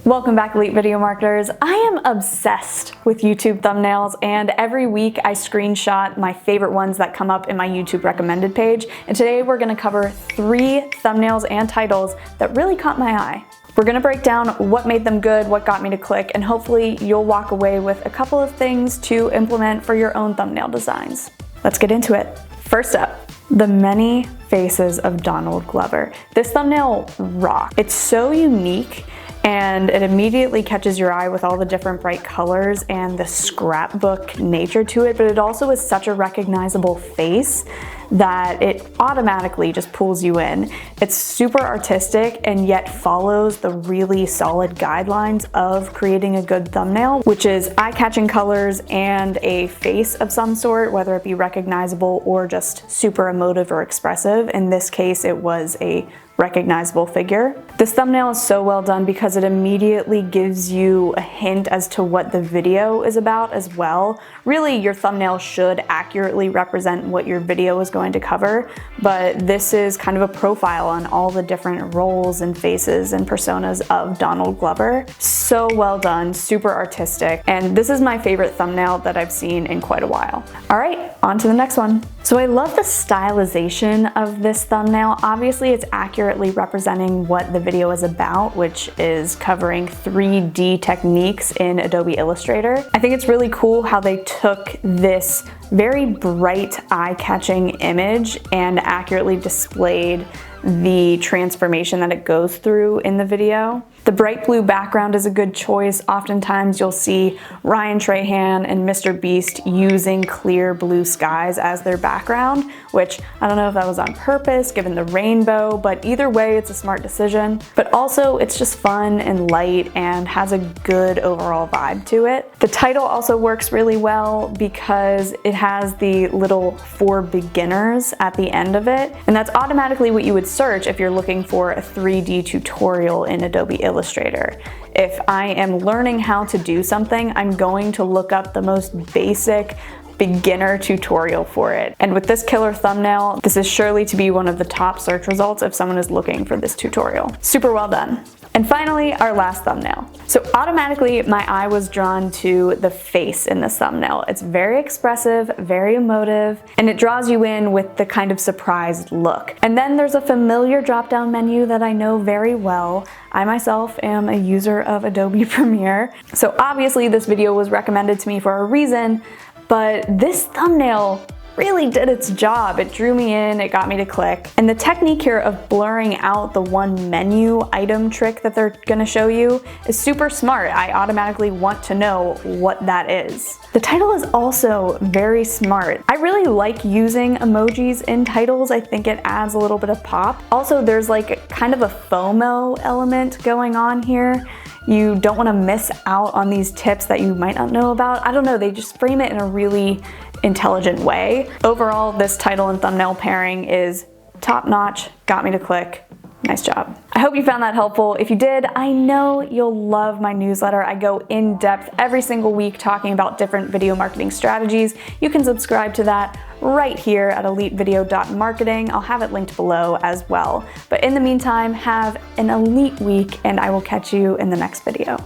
Welcome back, Elite Video Marketers. I am obsessed with YouTube thumbnails, and every week I screenshot my favorite ones that come up in my YouTube recommended page. And today we're gonna cover 3 thumbnails and titles that really caught my eye. We're gonna break down what made them good, what got me to click, and hopefully you'll walk away with a couple of things to implement for your own thumbnail designs. Let's get into it. First up, the many faces of Donald Glover. This thumbnail rocks. It's so unique, and it immediately catches your eye with all the different bright colors and the scrapbook nature to it, but it also is such a recognizable face that it automatically just pulls you in. It's super artistic and yet follows the really solid guidelines of creating a good thumbnail, which is eye-catching colors and a face of some sort, whether it be recognizable or just super emotive or expressive. In this case, it was a recognizable figure. This thumbnail is so well done because it immediately gives you a hint as to what the video is about as well. Really, your thumbnail should accurately represent what your video is going to cover, but this is kind of a profile on all the different roles and faces and personas of Donald Glover. So well done, super artistic, and this is my favorite thumbnail that I've seen in quite a while. All right, on to the next one. So I love the stylization of this thumbnail. Obviously, it's accurately representing what the video is about, which is covering 3D techniques in Adobe Illustrator. I think it's really cool how they took this very bright, eye-catching image and accurately displayed the transformation that it goes through in the video. The bright blue background is a good choice. Oftentimes you'll see Ryan Trahan and Mr. Beast using clear blue skies as their background, which I don't know if that was on purpose given the rainbow, but either way it's a smart decision. But also it's just fun and light and has a good overall vibe to it. The title also works really well because it has the little "for beginners" at the end of it, and that's automatically what you would search if you're looking for a 3D tutorial in Adobe Illustrator. If I am learning how to do something, I'm going to look up the most basic beginner tutorial for it. And with this killer thumbnail, this is surely to be one of the top search results if someone is looking for this tutorial. Super well done. And finally, our last thumbnail. So automatically my eye was drawn to the face in this thumbnail. It's very expressive, very emotive, and it draws you in with the kind of surprised look. And then there's a familiar drop-down menu that I know very well. I myself am a user of Adobe Premiere. So obviously this video was recommended to me for a reason, but this thumbnail really did its job. It drew me in, it got me to click. And the technique here of blurring out the one menu item trick that they're gonna show you is super smart. I automatically want to know what that is. The title is also very smart. I really like using emojis in titles. I think it adds a little bit of pop. Also, there's like kind of a FOMO element going on here. You don't want to miss out on these tips that you might not know about. I don't know, they just frame it in a really intelligent way. Overall, this title and thumbnail pairing is top notch, got me to click. Nice job. I hope you found that helpful. If you did, I know you'll love my newsletter. I go in depth every single week talking about different video marketing strategies. You can subscribe to that right here at elitevideo.marketing. I'll have it linked below as well. But in the meantime, have an elite week and I will catch you in the next video.